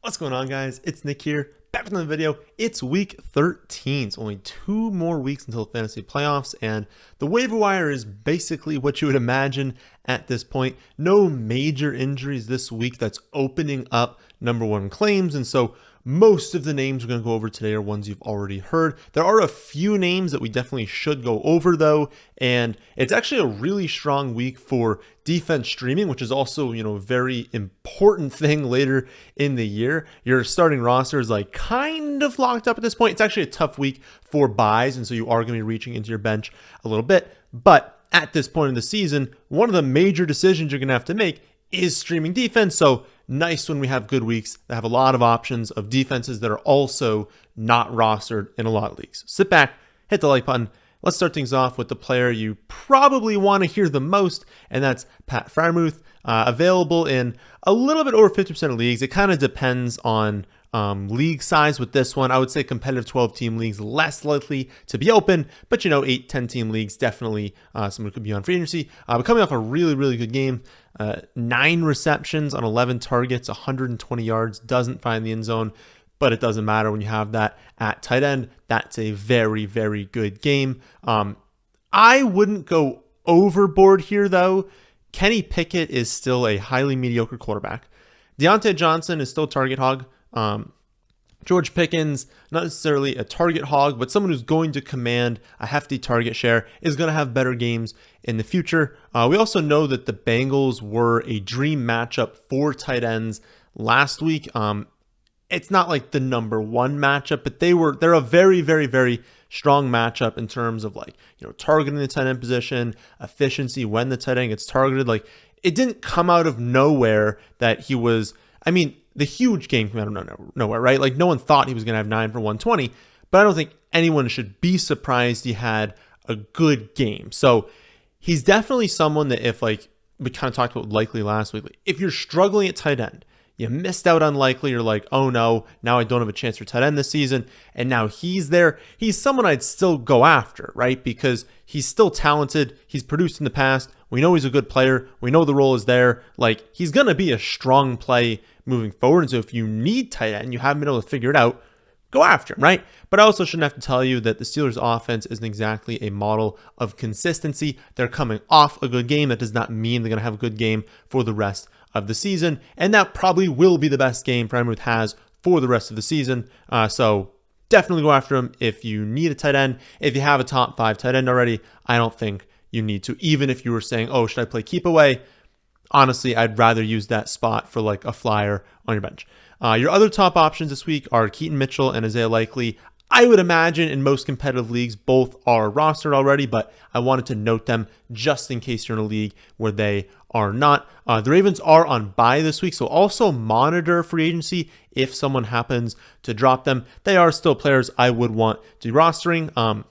What's going on, guys? It's Nick here, back with another video. It's week 13. It's only 2 more weeks until the fantasy playoffs, and the waiver wire is basically what you would imagine at this point. No major injuries this week. That's opening up number one claims, and so most of the names we're going to go over today are ones you've already heard. There are a few names that we definitely should go over, though, and it's actually a really strong week for defense streaming, which is also, a very important thing later in the year. Your starting roster is like kind of locked up at this point. It's actually a tough week for buys, and so you are going to be reaching into your bench a little bit. But at this point in the season, one of the major decisions you're going to have to make is streaming defense. So nice when we have good weeks that have a lot of options of defenses that are also not rostered in a lot of leagues. Sit back, hit the like button. Let's start things off with the player you probably want to hear the most, and that's Pat Freiermuth, available in a little bit over 50% of leagues. It kind of depends on league size with this one. I would say competitive 12-team leagues less likely to be open, but 8, 10-team leagues definitely someone could be on free agency. But coming off a really, really good game, 9 receptions on 11 targets, 120 yards, doesn't find the end zone, but it doesn't matter when you have that at tight end. That's a very, very good game. I wouldn't go overboard here, though. Kenny Pickett is still a highly mediocre quarterback. Deontay Johnson is still target hog. George Pickens, not necessarily a target hog, but someone who's going to command a hefty target share, is going to have better games in the future. We also know that the Bengals were a dream matchup for tight ends last week. It's not like the number one matchup, but they're a very, very, very strong matchup in terms of targeting the tight end position, efficiency when the tight end gets targeted. It didn't come out of nowhere that he was, the huge game came out of nowhere, right? No one thought he was going to have 9 for 120, but I don't think anyone should be surprised he had a good game. So he's definitely someone that if we kind of talked about Likely last week, if you're struggling at tight end, you missed out on Likely, you're like, oh no, now I don't have a chance for tight end this season, and now he's there. He's someone I'd still go after, right? Because he's still talented. He's produced in the past. We know he's a good player. We know the role is there. He's going to be a strong play moving forward. And so if you need tight end, you haven't been able to figure it out, go after him, right? But I also shouldn't have to tell you that the Steelers offense isn't exactly a model of consistency. They're coming off a good game. That does not mean they're going to have a good game for the rest of the season. And that probably will be the best game Freiermuth has for the rest of the season. So definitely go after him if you need a tight end. If you have a top 5 tight end already, I don't think you need to. Even if you were saying, oh, should I play keep away? Honestly, I'd rather use that spot for a flyer on your bench. Your other top options this week are Keaton Mitchell and Isaiah Likely. I would imagine in most competitive leagues, both are rostered already, but I wanted to note them just in case you're in a league where they are not. The Ravens are on bye this week, so also monitor free agency if someone happens to drop them. They are still players I would want to be rostering.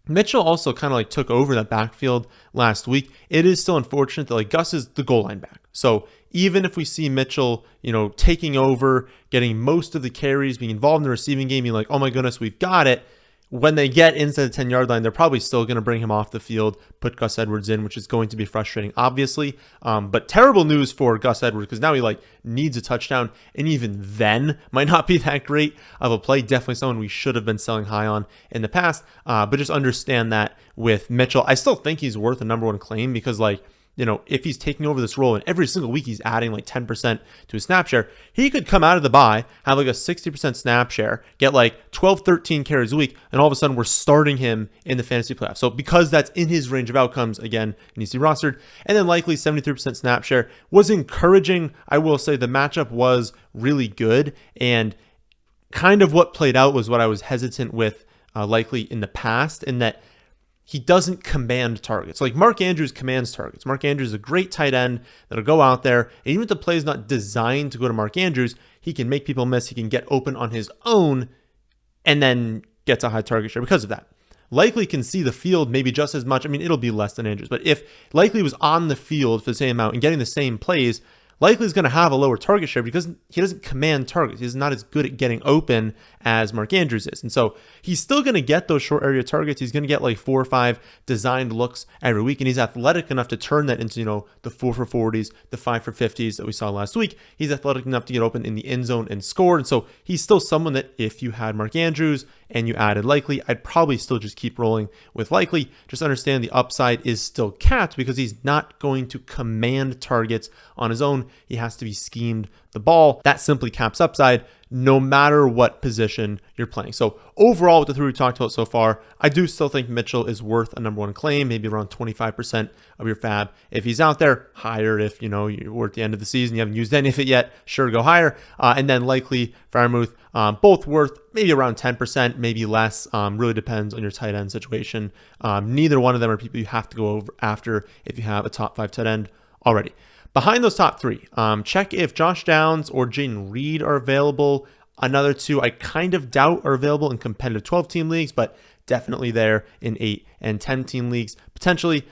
Mitchell also kind of took over that backfield last week. It is still unfortunate that Gus is the goal line back. So even if we see Mitchell, taking over, getting most of the carries, being involved in the receiving game, being like, oh my goodness, we've got it. When they get inside the 10-yard line, they're probably still going to bring him off the field, put Gus Edwards in, which is going to be frustrating, obviously. But terrible news for Gus Edwards because now he needs a touchdown, and even then might not be that great of a play. Definitely someone we should have been selling high on in the past. But just understand that with Mitchell, I still think he's worth a number one claim because if he's taking over this role and every single week he's adding 10% to his snap share, he could come out of the bye, have a 60% snap share, get 12, 13 carries a week, and all of a sudden we're starting him in the fantasy playoffs. So because that's in his range of outcomes, again, he needs to be rostered. And then Likely 73% snap share was encouraging. I will say the matchup was really good, and kind of what played out was what I was hesitant with Likely in the past, in that he doesn't command targets. Mark Andrews commands targets. Mark Andrews is a great tight end that'll go out there, and even if the play is not designed to go to Mark Andrews, he can make people miss. He can get open on his own and then gets a high target share because of that. Likely can see the field maybe just as much. It'll be less than Andrews, but if Likely was on the field for the same amount and getting the same plays, likely is going to have a lower target share because he doesn't command targets. He's not as good at getting open as Mark Andrews is. And so he's still going to get those short area targets. He's going to get like 4 or 5 designed looks every week. And he's athletic enough to turn that into, the 4 for 40s, the 5 for 50s that we saw last week. He's athletic enough to get open in the end zone and score. And so he's still someone that if you had Mark Andrews and you added Likely, I'd probably still just keep rolling with Likely. Just understand the upside is still capped because he's not going to command targets on his own. He has to be schemed the ball. That simply caps upside no matter what position you're playing. So overall, with the 3 we talked about so far, I do still think Mitchell is worth a number 1 claim, maybe around 25% of your fab. If he's out there, higher. If we're at the end of the season, you haven't used any of it yet, sure, go higher. And then Likely, Freiermuth, both worth maybe around 10%, maybe less. Really depends on your tight end situation. Neither one of them are people you have to go over after if you have a top 5 tight end already. Behind those top 3, check if Josh Downs or Jayden Reed are available. Another 2 I kind of doubt are available in competitive 12-team leagues, but definitely there in 8 and 10-team leagues. Potentially,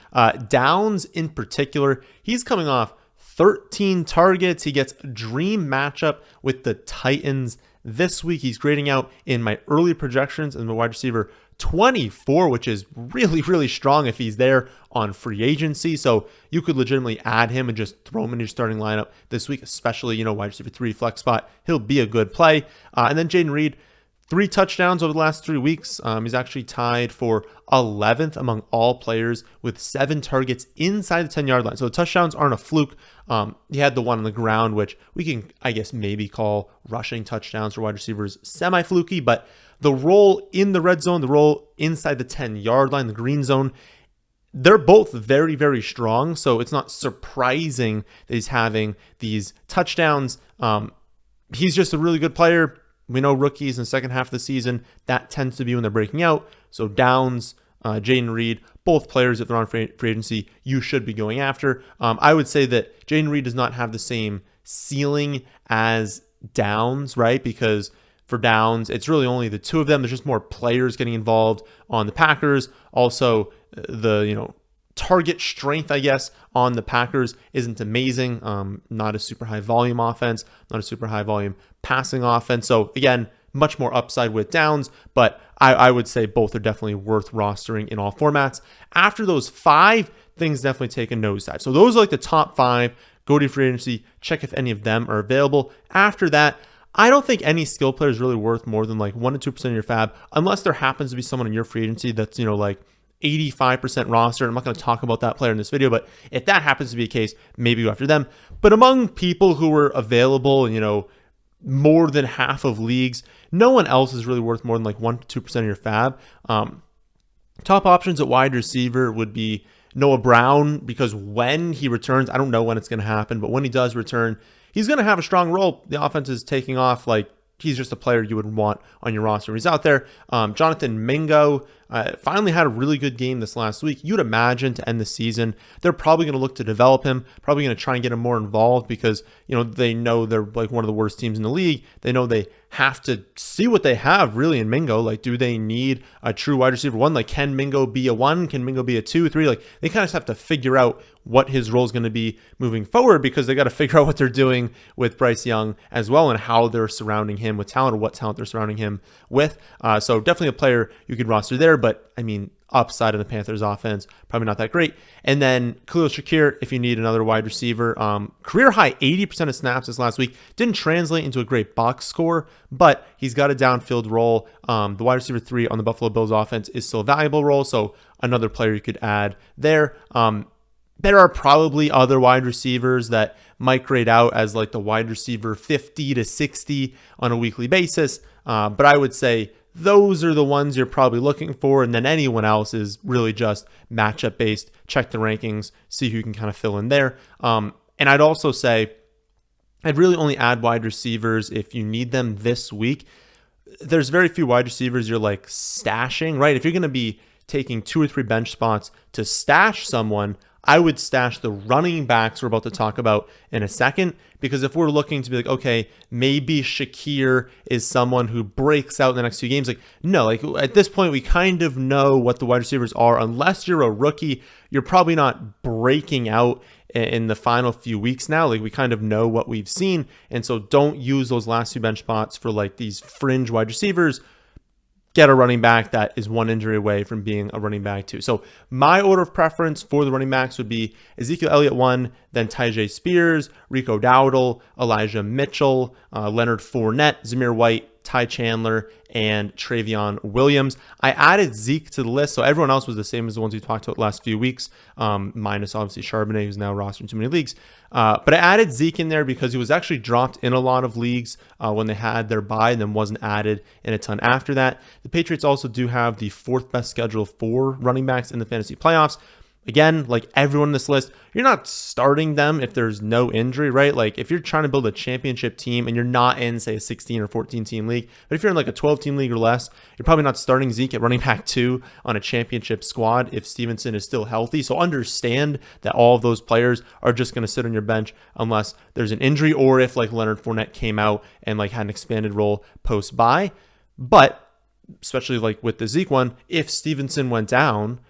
Downs in particular, he's coming off 13 targets. He gets a dream matchup with the Titans this week. He's grading out in my early projections as a wide receiver 24, which is really, really strong if he's there on free agency. So you could legitimately add him and just throw him in your starting lineup this week, especially, wide receiver 3 flex spot. He'll be a good play. And then Jayden Reed, 3 touchdowns over the last 3 weeks. He's actually tied for 11th among all players with 7 targets inside the 10-yard line. So the touchdowns aren't a fluke. He had the one on the ground, which we can, I guess, maybe call rushing touchdowns for wide receivers semi-fluky, but the role in the red zone, the role inside the 10-yard line, the green zone, they're both very, very strong. So it's not surprising that he's having these touchdowns. He's just a really good player. We know rookies in the second half of the season, that tends to be when they're breaking out. So Downs, Jayden Reed, both players, if they're on free agency, you should be going after. I would say that Jayden Reed does not have the same ceiling as Downs, right? Because for Downs, it's really only the 2 of them. There's just more players getting involved on the Packers. Also, the target strength, I guess, on the Packers isn't amazing. Not a super high volume offense, not a super high volume passing offense. So again, much more upside with Downs, but I would say both are definitely worth rostering in all formats. After those 5, things definitely take a nosedive. So those are like the top 5. Go to free agency, check if any of them are available. After that, I don't think any skill player is really worth more than like 1 to 2% of your fab, unless there happens to be someone in your free agency that's, like 85% roster. I'm not going to talk about that player in this video, but if that happens to be the case, maybe go after them. But among people who were available, more than half of leagues, no one else is really worth more than like 1 to 2% of your fab. Top options at wide receiver would be Noah Brown, because when he returns, I don't know when it's going to happen, but when he does return, he's going to have a strong role. The offense is taking off. Like, he's just a player you would want on your roster. He's out there. Jonathan Mingo finally had a really good game this last week. You'd imagine to end the season, they're probably going to look to develop him, probably going to try and get him more involved because, they know they're like one of the worst teams in the league. They know they have to see what they have really in Mingo. Like, do they need a true wide receiver 1? Like, can Mingo be a 1? Can Mingo be a 2, 3? Like, they kind of just have to figure out what his role is going to be moving forward, because they got to figure out what they're doing with Bryce Young as well and how they're surrounding him with talent, or what talent they're surrounding him with. So definitely a player you could roster there, but I mean, upside in the Panthers offense, probably not that great. And then Khalil Shakir, if you need another wide receiver, career high 80% of snaps this last week. Didn't translate into a great box score, but he's got a downfield role. The wide receiver 3 on the Buffalo Bills offense is still a valuable role, so another player you could add there. There are probably other wide receivers that might grade out as like the wide receiver 50 to 60 on a weekly basis, but I would say those are the ones you're probably looking for, and then anyone else is really just matchup based. Check the rankings, see who you can kind of fill in there. And I'd also say I'd really only add wide receivers if you need them this week. There's very few wide receivers you're like stashing, right? If you're going to be taking 2 or 3 bench spots to stash someone, I would stash the running backs we're about to talk about in a second, because if we're looking to be like, okay, maybe Shakir is someone who breaks out in the next 2 games, like, no, like at this point, we kind of know what the wide receivers are. Unless you're a rookie, you're probably not breaking out in the final few weeks now. Like, we kind of know what we've seen. And so don't use those last few bench spots for like these fringe wide receivers. Get a running back that is one injury away from being a running back too. So my order of preference for the running backs would be Ezekiel Elliott 1, then Tyjae Spears, Rico Dowdle, Elijah Mitchell, Leonard Fournette, Zamir White, Ty Chandler, and Travion Williams. I added Zeke to the list, so everyone else was the same as the ones we talked about the last few weeks, minus obviously Charbonnet, who's now rostered in too many leagues. But I added Zeke in there because he was actually dropped in a lot of leagues when they had their bye and then wasn't added in a ton after that. The Patriots also do have the 4th best schedule for running backs in the fantasy playoffs. Again, like everyone on this list, you're not starting them if there's no injury, right? Like if you're trying to build a championship team and you're not in, say, a 16 or 14 team league, but if you're in like a 12 team league or less, you're probably not starting Zeke at running back 2 on a championship squad if Stevenson is still healthy. So understand that all of those players are just going to sit on your bench unless there's an injury or if like Leonard Fournette came out and like had an expanded role post bye. But especially like with the Zeke one, if Stevenson went down,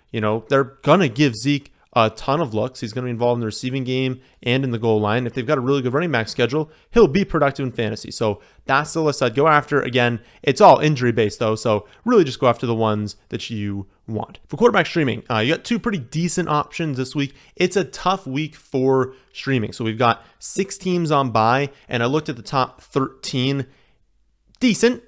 they're going to give Zeke a ton of looks. He's going to be involved in the receiving game and in the goal line. If they've got a really good running back schedule, he'll be productive in fantasy. So that's the list I'd go after. Again, it's all injury based though. So really just go after the ones that you want. For quarterback streaming, you got 2 pretty decent options this week. It's a tough week for streaming. So we've got 6 teams on bye, and I looked at the top 13. Decent.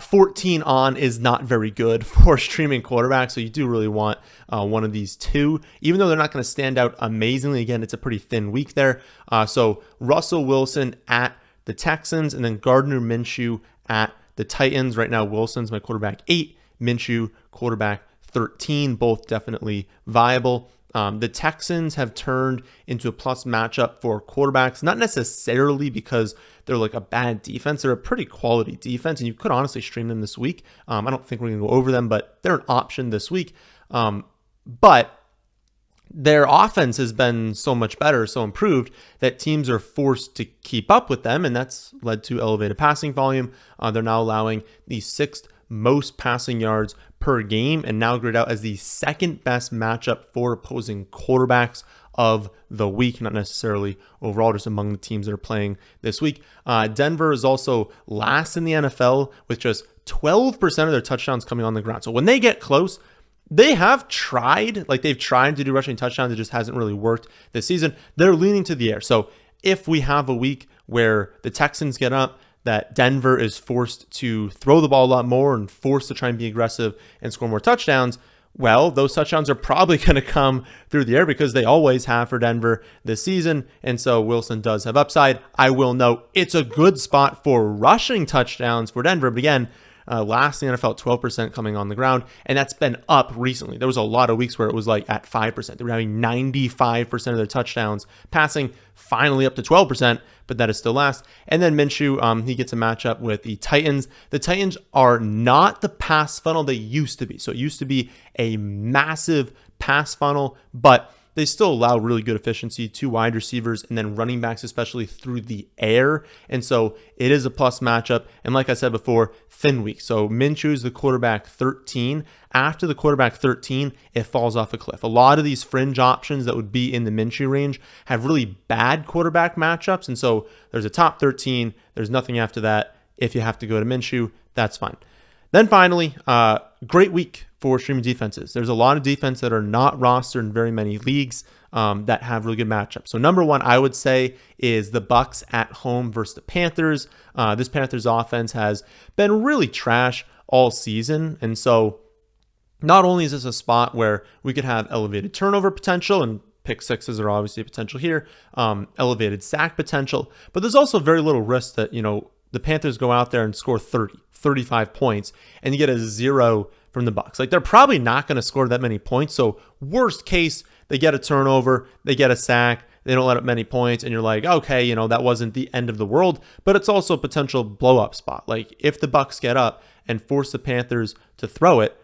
14 on is not very good for streaming quarterbacks, so you do really want one of these 2, even though they're not going to stand out amazingly. Again, it's a pretty thin week there. So Russell Wilson at the Texans, and then Gardner Minshew at the Titans. Right now, Wilson's my quarterback 8, Minshew quarterback 13, both definitely viable. The Texans have turned into a plus matchup for quarterbacks, not necessarily because they're like a bad defense. They're a pretty quality defense, and you could honestly stream them this week. I don't think we're going to go over them, but they're an option this week. But their offense has been so much better, so improved, that teams are forced to keep up with them, and that's led to elevated passing volume. They're now allowing the 6th most passing yards per game, and now graded out as the 2nd best matchup for opposing quarterbacks of the week, not necessarily overall, just among the teams that are playing this week. Denver is also last in the NFL with just 12% of their touchdowns coming on the ground. So when they get close, they have tried, they've tried to do rushing touchdowns. It just hasn't really worked this season. They're leaning to the air. So if we have a week where the Texans get up, that Denver is forced to throw the ball a lot more and forced to try and be aggressive and score more touchdowns, well, those touchdowns are probably going to come through the air because they always have for Denver this season. And so Wilson does have upside. I will note it's a good spot for rushing touchdowns for Denver. But again, last in the NFL, 12% coming on the ground, and that's been up recently. There was a lot of weeks where it was like at 5%. They were having 95% of their touchdowns passing, finally up to 12%, but that is still last. And then Minshew, he gets a matchup with the Titans. The Titans are not the pass funnel they used to be. So it used to be a massive pass funnel, but they still allow really good efficiency to wide receivers and then running backs, especially through the air. And so it is a plus matchup. And like I said before, thin week. So Minshew is the quarterback 13. After the quarterback 13, it falls off a cliff. A lot of these fringe options that would be in the Minshew range have really bad quarterback matchups. And so there's a top 13. There's nothing after that. If you have to go to Minshew, that's fine. Then finally, great week for streaming defenses. There's a lot of defense that are not rostered in very many leagues that have really good matchups. So number one, I would say, is the Bucs at home versus the Panthers. This Panthers offense has been really trash all season. And so not only is this a spot where we could have elevated turnover potential, and pick sixes are obviously a potential here, elevated sack potential, but there's also very little risk that, the Panthers go out there and score 30, 35 points, and you get a 0 from the Bucs. They're probably not going to score that many points. So worst case, they get a turnover, they get a sack, they don't let up many points, and you're like, okay, that wasn't the end of the world. But it's also a potential blow-up spot. If the Bucs get up and force the Panthers to throw it,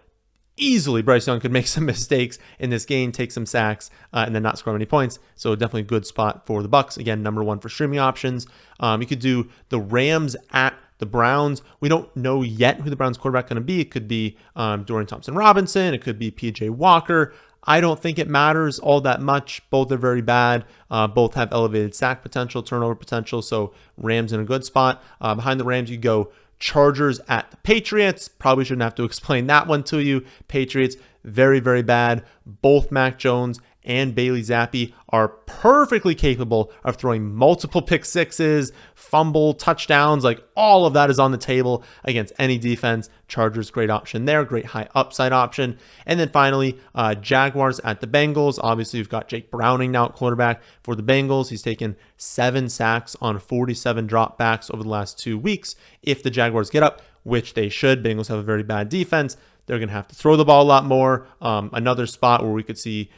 easily Bryce Young could make some mistakes in this game, take some sacks, and then not score many points. So definitely a good spot for the Bucs. Again, number one for streaming options. You could do the Rams at the Browns. We don't know yet who the Browns quarterback going to be. It could be Dorian Thompson-Robinson. It could be PJ Walker. I don't think it matters all that much. Both are very bad. Both have elevated sack potential, turnover potential. So Rams in a good spot. Behind the Rams, you go Chargers at the Patriots. Probably shouldn't have to explain that one to you. Patriots, very, very bad. Both Mac Jones and Bailey Zappi are perfectly capable of throwing multiple pick sixes, fumble, touchdowns. Like all of that is on the table against any defense. Chargers, great option there, great high upside option. And then finally, Jaguars at the Bengals. Obviously, you've got Jake Browning now at quarterback for the Bengals. He's taken 7 sacks on 47 dropbacks over the last 2 weeks. If the Jaguars get up, which they should, Bengals have a very bad defense. They're going to have to throw the ball a lot more. Another spot where we could see,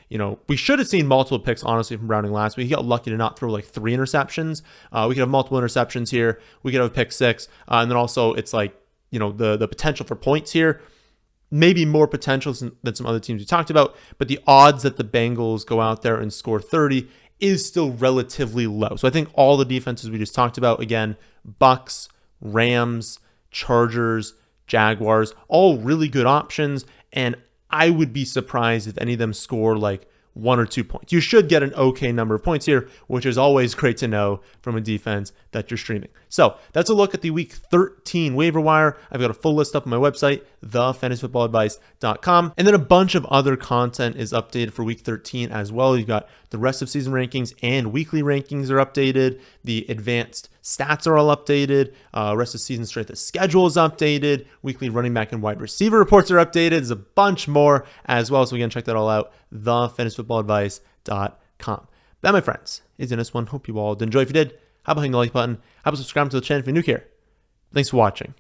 we should have seen multiple picks, honestly, from Browning last week. He got lucky to not throw like 3 interceptions. We could have multiple interceptions here. We could have a pick 6. And then also it's like, the potential for points here. Maybe more potential than some other teams we talked about. But the odds that the Bengals go out there and score 30 is still relatively low. So I think all the defenses we just talked about, again, Bucks, Rams, Chargers, Jaguars, all really good options, and I would be surprised if any of them score like 1 or 2 points. You should get an okay number of points here, which is always great to know from a defense that you're streaming. So that's a look at the Week 13 waiver wire. I've got a full list up on my website, thefantasyfootballadvice.com, and then a bunch of other content is updated for Week 13 as well. You've got the rest of season rankings and weekly rankings are updated. The advanced stats are all updated. Rest of season strength of schedule is updated. Weekly running back and wide receiver reports are updated. There's a bunch more as well. So again, check that all out. thefantasyfootballadvice.com. That, my friends, is in this one. Hope you all did enjoy. If you did, how about hitting the like button? How about subscribing to the channel if you're new here? Thanks for watching.